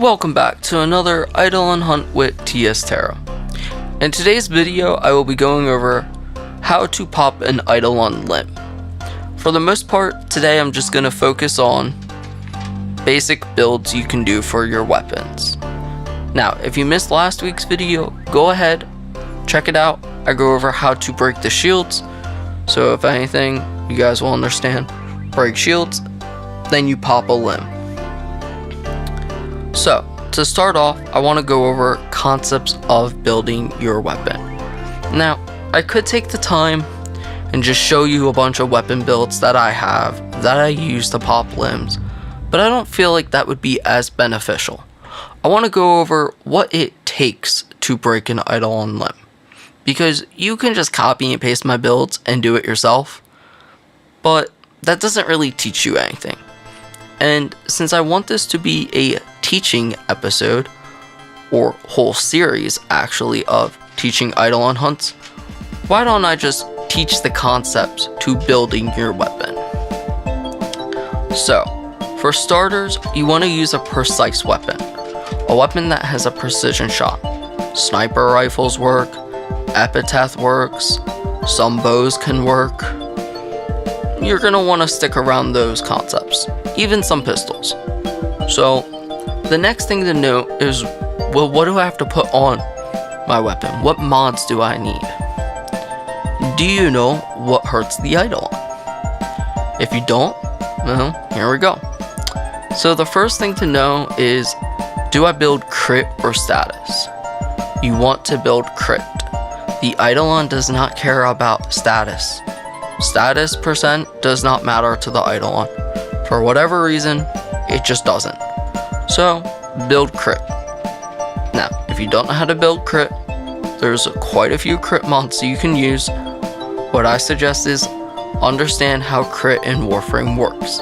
Welcome back to another Eidolon hunt with TS Terra. In today's video, I will be going over how to pop an Eidolon limb. For the most part, today I'm just going to focus on basic builds you can do for your weapons. Now, if you missed last week's video, go ahead, check it out. I go over how to break the shields, so if anything, you guys will understand. Break shields, then you pop a limb. So, to start off, I want to go over concepts of building your weapon. Now, I could take the time and just show you a bunch of weapon builds that I have, that I use to pop limbs, but I don't feel like that would be as beneficial. I want to go over what it takes to break an Eidolon limb, because you can just copy and paste my builds and do it yourself, but that doesn't really teach you anything. And since I want this to be a teaching episode, or whole series actually, of teaching Eidolon hunts, why don't I just teach the concepts to building your weapon? So, for starters, you want to use a precise weapon. A weapon that has a precision shot. Sniper rifles work, epitaph works, some bows can work. You're going to want to stick around those concepts, even some pistols. So, the next thing to note is, well, what do I have to put on my weapon? What mods do I need? Do you know what hurts the Eidolon? If you don't, well, here we go. So the first thing to know is, do I build crit or status? You want to build crit. The Eidolon does not care about status. Status percent does not matter to the Eidolon. For whatever reason, it just doesn't. So, build crit. Now, if you don't know how to build crit, there's quite a few crit mods you can use. What I suggest is understand how crit in Warframe works.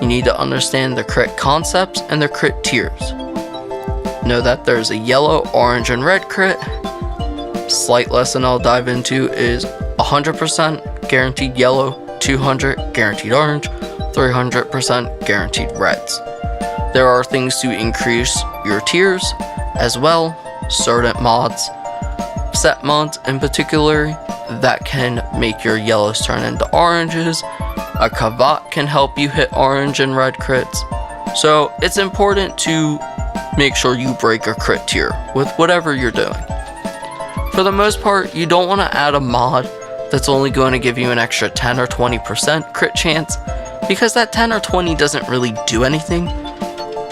You need to understand the crit concepts and the crit tiers. Know that there's a yellow, orange, and red crit. Slight lesson I'll dive into is 100% guaranteed yellow, 200 guaranteed orange, 300% guaranteed reds. There are things to increase your tiers as well, certain mods, set mods in particular, that can make your yellows turn into oranges. A cavat can help you hit orange and red crits. So it's important to make sure you break a crit tier with whatever you're doing. For the most part, you don't want to add a mod that's only going to give you an extra 10 or 20% crit chance, because that 10 or 20 doesn't really do anything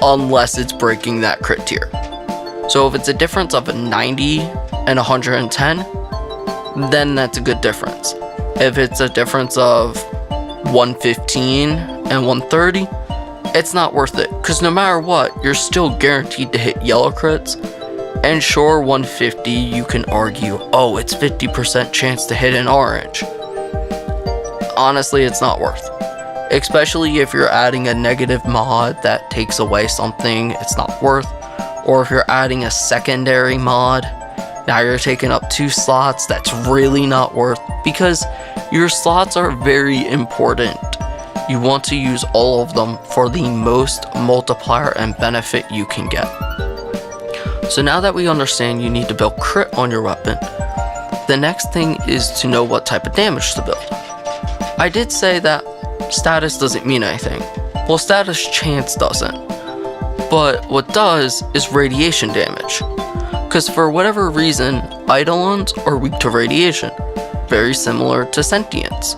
unless it's breaking that crit tier. So if it's a difference of a 90 and 110, then that's a good difference. If it's a difference of 115 and 130, it's not worth it, because no matter what, you're still guaranteed to hit yellow crits. And sure, 150, you can argue, oh, it's 50% chance to hit an orange. Honestly, it's not worth. Especially if you're adding a negative mod that takes away something, it's not worth. Or if you're adding a secondary mod, now you're taking up 2 slots, that's really not worth, because your slots are very important. You want to use all of them for the most multiplier and benefit you can get. So now that we understand you need to build crit on your weapon, the next thing is to know what type of damage to build. I did say that status doesn't mean anything. Well, status chance doesn't. But what does is radiation damage. Because for whatever reason, Eidolons are weak to radiation, very similar to sentience.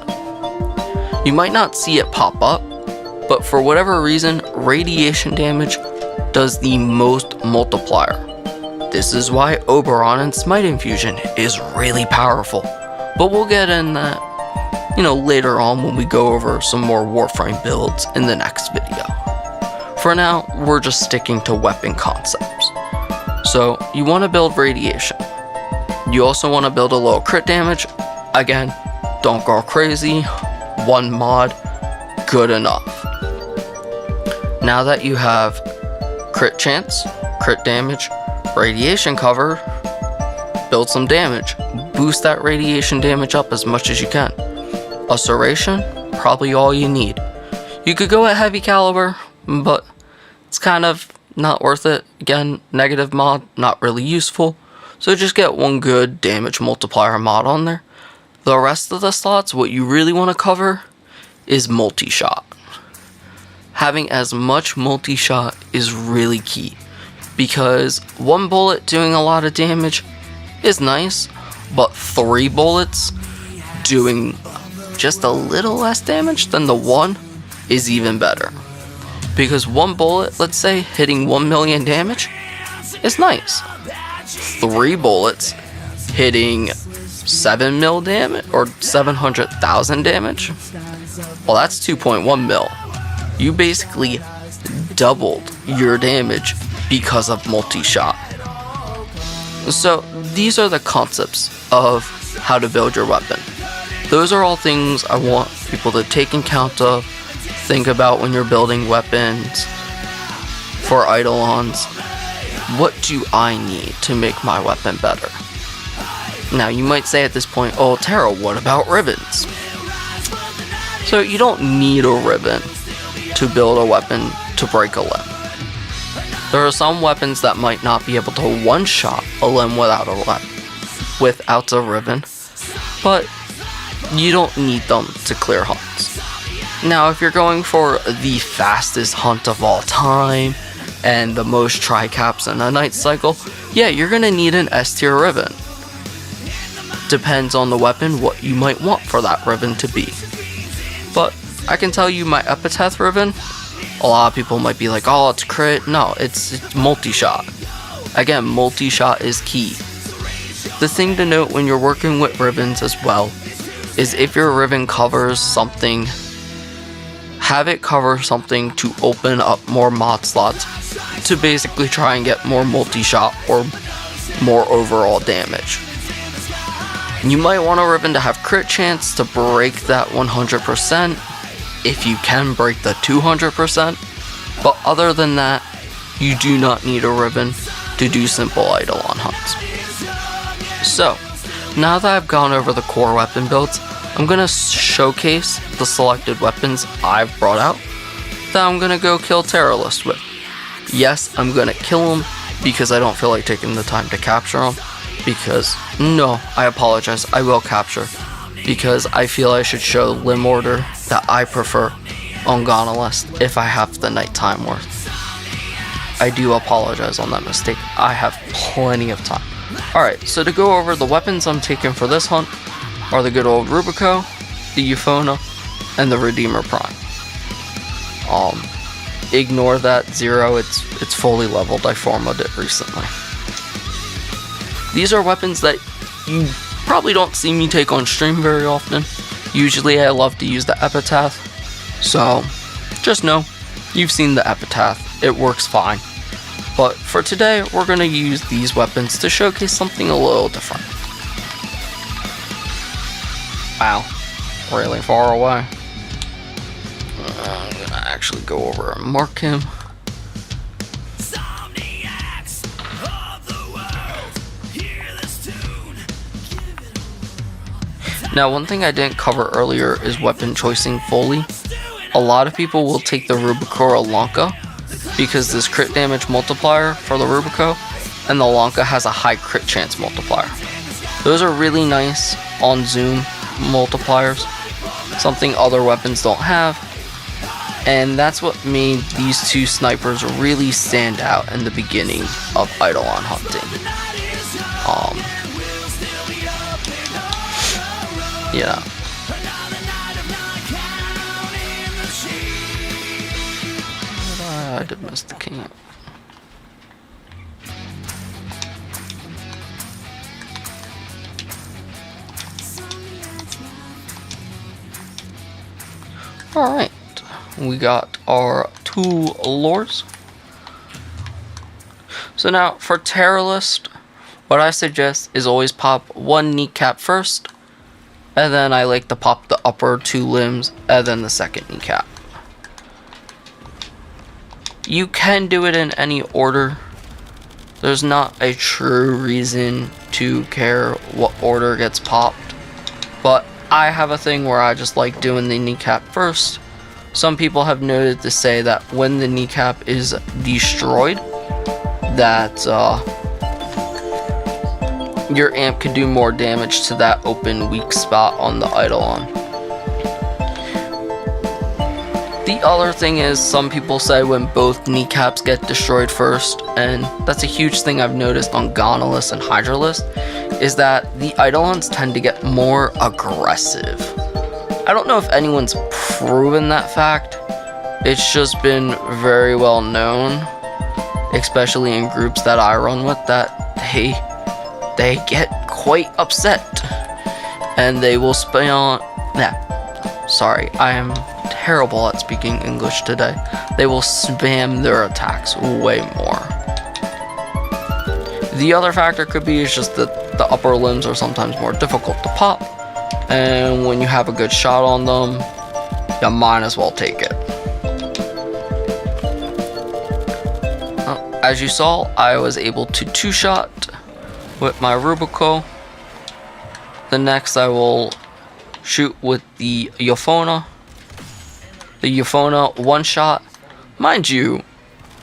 You might not see it pop up, but for whatever reason, radiation damage does the most multiplier. This is why Oberon and Smite Infusion is really powerful, but we'll get in that, later on when we go over some more Warframe builds in the next video. For now, we're just sticking to weapon concepts. So, you want to build radiation. You also want to build a little crit damage. Again, don't go crazy. 1 mod, good enough. Now that you have crit chance, crit damage, radiation cover, build some damage. Boost that radiation damage up as much as you can. A serration, probably all you need. You could go at heavy caliber, but it's kind of not worth it. Again, negative mod, not really useful. So just get one good damage multiplier mod on there. The rest of the slots, what you really want to cover is multi-shot. Having as much multi-shot is really key, because one bullet doing a lot of damage is nice, but 3 bullets doing just a little less damage than the one is even better. Because one bullet, let's say, hitting 1 million damage is nice. 3 bullets hitting 7 mil damage, or 700,000 damage, well, that's 2.1 mil. You basically doubled your damage because of multi-shot. So these are the concepts of how to build your weapon. Those are all things I want people to take account of, think about when you're building weapons for Eidolons. What do I need to make my weapon better? Now you might say at this point, oh Tara, what about ribbons? So you don't need a ribbon to build a weapon to break a limb. There are some weapons that might not be able to one-shot a limb without a ribbon, but you don't need them to clear hunts. Now, if you're going for the fastest hunt of all time and the most tri-caps in a night cycle, yeah, you're gonna need an S-tier ribbon. Depends on the weapon what you might want for that ribbon to be. But I can tell you my epitaph ribbon, a lot of people might be like, oh, it's crit. No, it's multi-shot. Again, multi-shot is key. The thing to note when you're working with ribbons as well is if your ribbon covers something, have it cover something to open up more mod slots to basically try and get more multi-shot or more overall damage. You might want a ribbon to have crit chance to break that 100%, if you can break the 200%, but other than that, you do not need a ribbon to do simple Eidolon hunts. So, now that I've gone over the core weapon builds, I'm going to showcase the selected weapons I've brought out that I'm going to go kill terrorists with. Yes, I'm going to kill them because I don't feel like taking the time to capture them. Because, no, I apologize, I will capture. Because I feel I should show limb order that I prefer on Gonalest if I have the nighttime worth. I do apologize on that mistake. I have plenty of time. Alright, so to go over the weapons I'm taking for this hunt are the good old Rubico, the Euphona, and the Redeemer Prime. Ignore that 0, it's fully leveled, I formatted it recently. These are weapons that you probably don't see me take on stream very often. Usually I love to use the epitaph, so just know, you've seen the epitaph, it works fine. But for today, we're going to use these weapons to showcase something a little different. Wow, really far away. I'm going to actually go over and mark him. Now, one thing I didn't cover earlier is weapon choicing fully. A lot of people will take the Rubico or Lanka because this crit damage multiplier for the Rubico and the Lanka has a high crit chance multiplier. Those are really nice on zoom multipliers, something other weapons don't have, and that's what made these two snipers really stand out in the beginning of Eidolon hunting. Yeah. I did miss the camp. Alright, we got our 2 lures. So now for Terror List, what I suggest is always pop 1 kneecap first, and then I like to pop the upper 2 limbs, and then the second kneecap. You can do it in any order. There's not a true reason to care what order gets popped, but I have a thing where I just like doing the kneecap first, some people have noted to say that when the kneecap is destroyed, that your amp could do more damage to that open weak spot on the Eidolon. The other thing is, some people say when both kneecaps get destroyed first, and that's a huge thing I've noticed on Gonolist and Hydralist, is that the Eidolons tend to get more aggressive. I don't know if anyone's proven that fact. It's just been very well known, especially in groups that I run with, that they get quite upset, and they will spam. Sorry, I am terrible at speaking English today. They will spam their attacks way more. The other factor could be is just that the upper limbs are sometimes more difficult to pop, and when you have a good shot on them, you might as well take it. As you saw, I was able to two-shot with my Rubico. The next I will shoot with the Euphona. The Euphona one-shot. Mind you,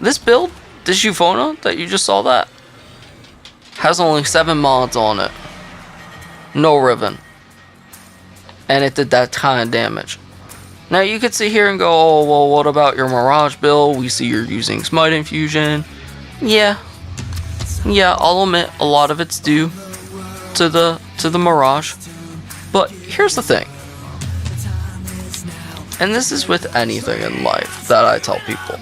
this build, this Euphona that you just saw that, has only 7 mods on it. No ribbon. And it did that kind of damage. Now you could sit here and go, oh, well, what about your Mirage build? We see you're using Smite Infusion. Yeah, I'll admit a lot of it's due to the Mirage. But here's the thing. And this is with anything in life that I tell people.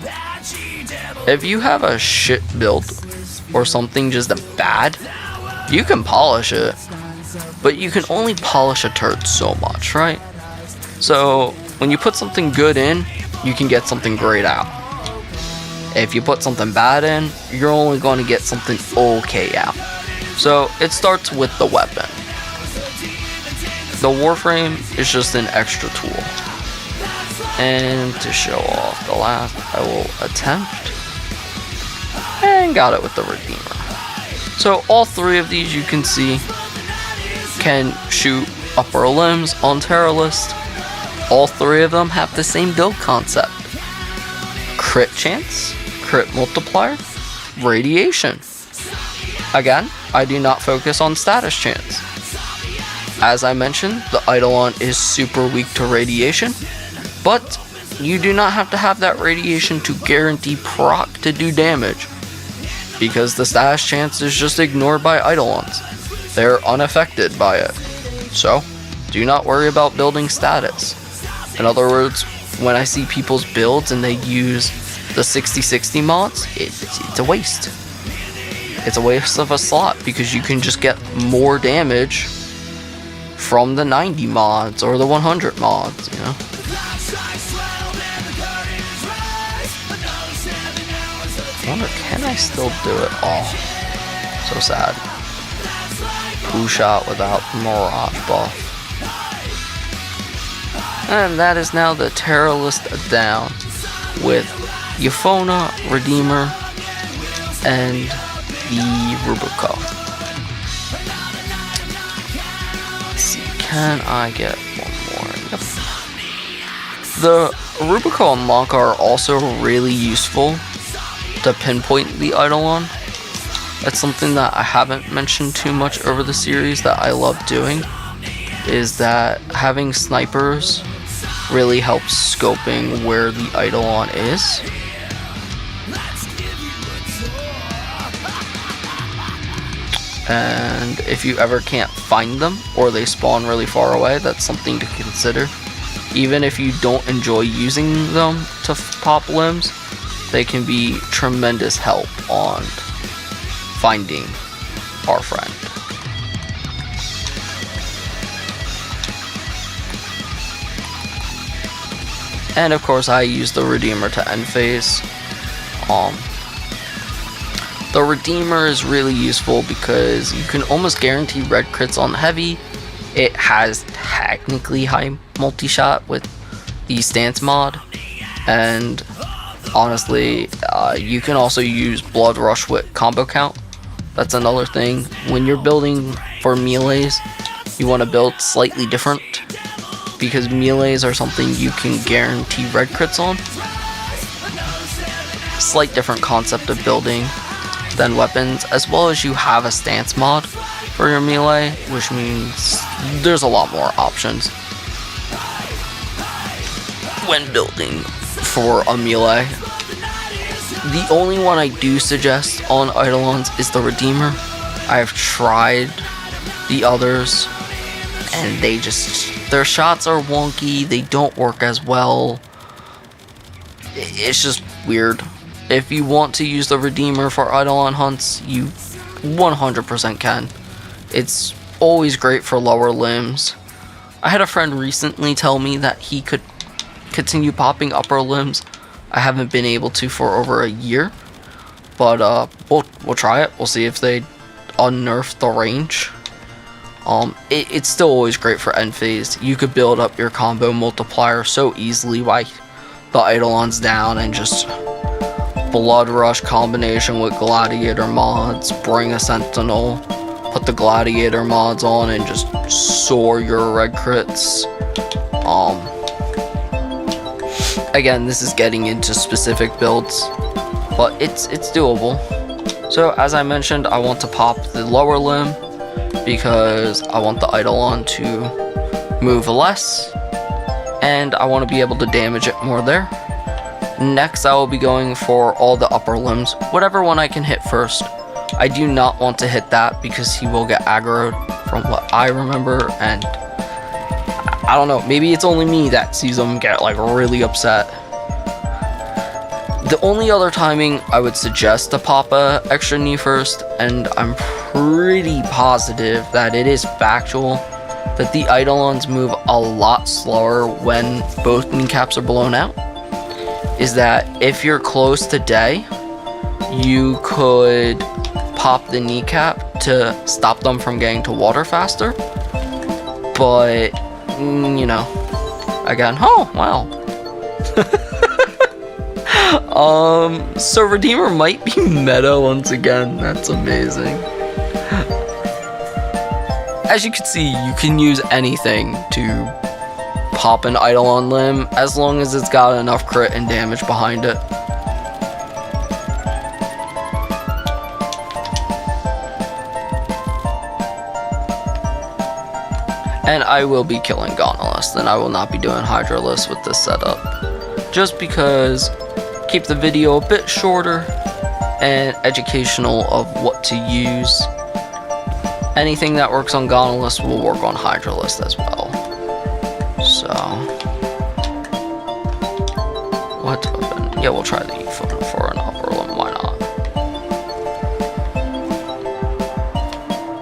If you have a shit build or something just bad, you can polish it. But you can only polish a turd so much, right? So when you put something good in, you can get something great out. If you put something bad in, you're only going to get something okay out. So it starts with the weapon. The Warframe is just an extra tool. And to show off the last, I will attempt. And got it with the Redeemer. So all 3 of these you can see can shoot upper limbs on Terrorlist. All 3 of them have the same build concept. Crit chance, crit multiplier, radiation. Again, I do not focus on status chance. As I mentioned, the Eidolon is super weak to radiation, but you do not have to have that radiation to guarantee proc to do damage, because the status chance is just ignored by Eidolons. They're unaffected by it. So, do not worry about building status. In other words, when I see people's builds and they use the 60/60 mods, it's a waste. It's a waste of a slot, because you can just get more damage from the 90 mods or the 100 mods, you know? I wonder, can I still do it? Oh, so sad. Poo shot without Mirage buff. And that is now the Terrorlist down with Euphona, Redeemer, and the Rubico. Let's see, can I get one more? Yep. The Rubico and Lanka are also really useful to pinpoint the Eidolon. That's something that I haven't mentioned too much over the series that I love doing, is that having snipers really helps scoping where the Eidolon is. And if you ever can't find them, or they spawn really far away, that's something to consider. Even if you don't enjoy using them to pop limbs, they can be tremendous help on finding our friend. And of course I use the Redeemer to end phase. The Redeemer is really useful because you can almost guarantee red crits on heavy. It has technically high multi-shot with the stance mod, and honestly, you can also use Blood Rush with combo count. That's another thing. When you're building for melees, you want to build slightly different, because melees are something you can guarantee red crits on. Slight different concept of building than weapons, as well as you have a stance mod for your melee, which means there's a lot more options when building for a melee. The only one I do suggest on Eidolons is the Redeemer. I've tried the others, and their shots are wonky, they don't work as well. It's just weird. If you want to use the Redeemer for Eidolon hunts, you 100% can. It's always great for lower limbs. I had a friend recently tell me that he could continue popping upper limbs. I haven't been able to for over a year, but we'll try it. We'll see if they unnerf the range. It's still always great for end phase. You could build up your combo multiplier so easily by the Eidolon's down and just Blood Rush combination with Gladiator mods, bring a Sentinel, put the Gladiator mods on, and just soar your red crits. Again, this is getting into specific builds, but it's doable. So as I mentioned, I want to pop the lower limb because I want the Eidolon to move less, and I want to be able to damage it more there. Next, I will be going for all the upper limbs, whatever one I can hit first. I do not want to hit that because he will get aggroed from what I remember, and I don't know, maybe it's only me that sees him get like really upset. The only other timing I would suggest to pop a extra knee first, and I'm pretty positive that it is factual, that the Eidolons move a lot slower when both kneecaps are blown out, is that if you're close to day, you could pop the kneecap to stop them from getting to water faster. But, you know, again, oh, wow. So Redeemer might be meta once again. That's amazing. As you can see, you can use anything to pop an Eidolon limb as long as it's got enough crit and damage behind it. And I will be killing Gonolist, and I will not be doing Hydralist with this setup, just because keep the video a bit shorter and educational of what to use. Anything that works on Gonolist will work on Hydralist as well. So, what weapon? Yeah, we'll try the E-foot for an upper limb, why not?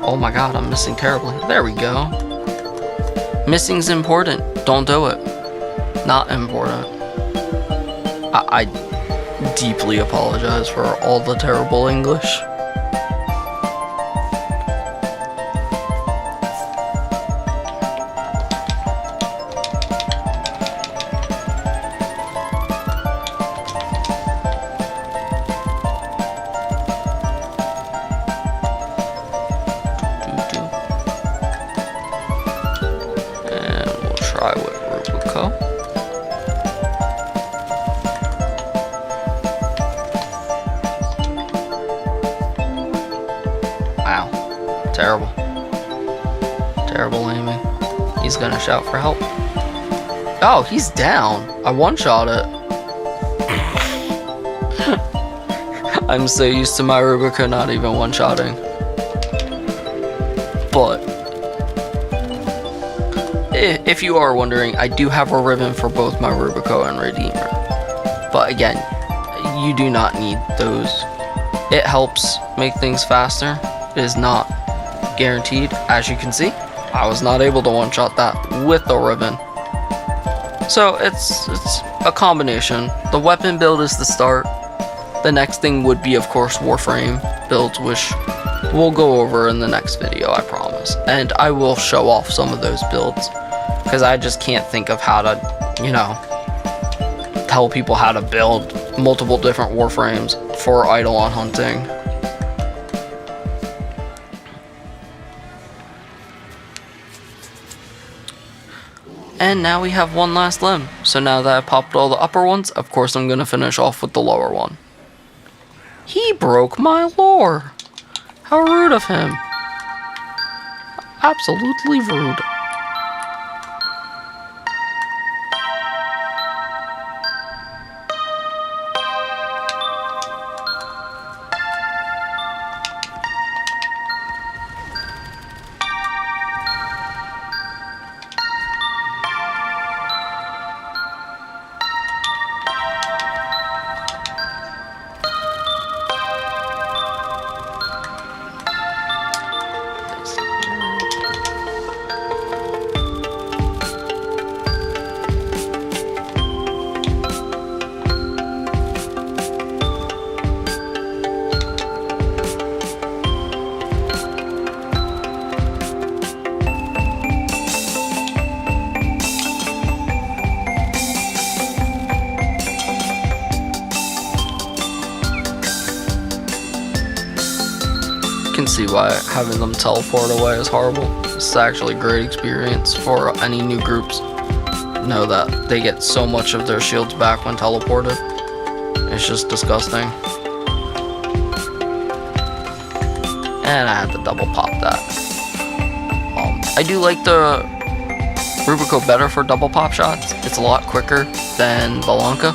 Oh my god, I'm missing terribly. There we go. Missing's important. Don't do it. Not important. I deeply apologize for all the terrible English. Terrible aiming. He's gonna shout for help. Oh, he's down. I one-shot it. I'm so used to my Rubico not even one-shotting. But if you are wondering, I do have a ribbon for both my Rubico and Redeemer. But again, you do not need those. It helps make things faster. It is not guaranteed. As you can see, I was not able to one-shot that with the ribbon. So it's a combination. The weapon build is the start. The next thing would be, of course, Warframe builds, which we'll go over in the next video, I promise. And I will show off some of those builds, because I just can't think of how to, you know, tell people how to build multiple different Warframes for Eidolon hunting. And now we have one last limb. So now that I popped all the upper ones, of course I'm going to finish off with the lower one. He broke my lore. How rude of him. Absolutely rude. Can see why having them teleport away is horrible. It's actually a great experience for any new groups. Know that they get so much of their shields back when teleported. It's just disgusting. And I had to double pop that. I do like the Rubico better for double pop shots. It's a lot quicker than the Lanka.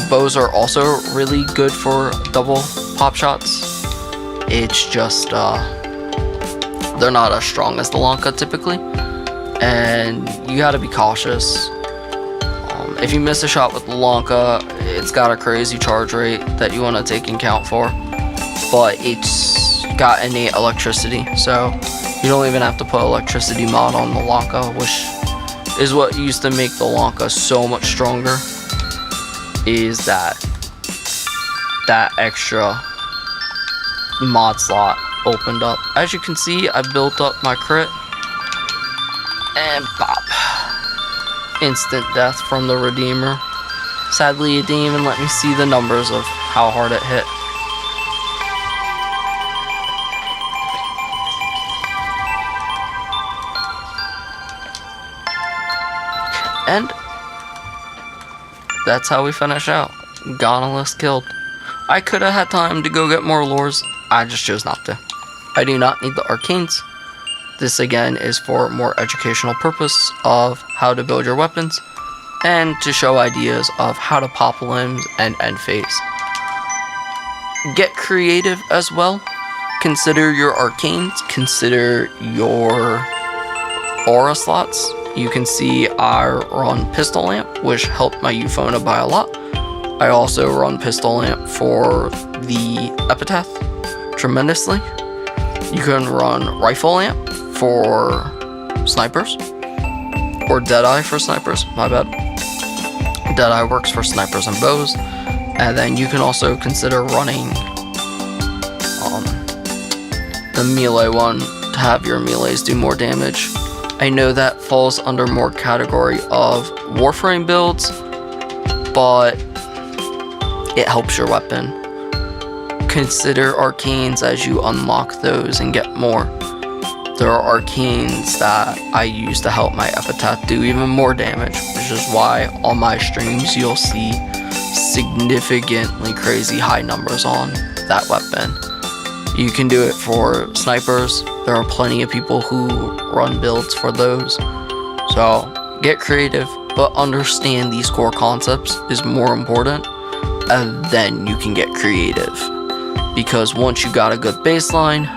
Bows are also really good for double pop shots. It's just, they're not as strong as the Lanka typically, and you gotta be cautious. If you miss a shot with the Lanka, it's got a crazy charge rate that you want to take in account for, but it's got innate electricity, so you don't even have to put electricity mod on the Lanka, which is what used to make the Lanka so much stronger, is that extra mod slot opened up. As you can see, I built up my crit and pop. Instant death from the Redeemer. Sadly, it didn't even let me see the numbers of how hard it hit. And that's how we finish out. Gonalist killed. I could have had time to go get more lures. I just chose not to. I do not need the arcanes. This again is for more educational purpose of how to build your weapons and to show ideas of how to pop limbs and end phase. Get creative as well. Consider your arcanes. Consider your aura slots. You can see I run Pistol Lamp, which helped my Euphona by a lot. I also run Pistol Lamp for the Epitaph tremendously. You can run Rifle Lamp for snipers, or Deadeye for snipers, my bad. Deadeye works for snipers and bows, and then you can also consider running the melee one to have your melees do more damage. I know that falls under more category of Warframe builds, but it helps your weapon. Consider arcanes as you unlock those and get more. There are arcanes that I use to help my Epitaph do even more damage, which is why on my streams you'll see significantly crazy high numbers on that weapon. You can do it for snipers. There are plenty of people who run builds for those. So get creative, but understand these core concepts is more important, and then you can get creative. Because once you got a good baseline,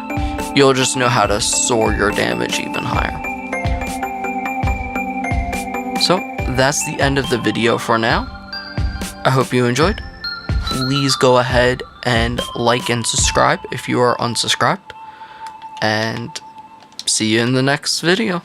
you'll just know how to soar your damage even higher. So that's the end of the video for now. I hope you enjoyed. Please go ahead and like and subscribe if you are unsubscribed. And see you in the next video.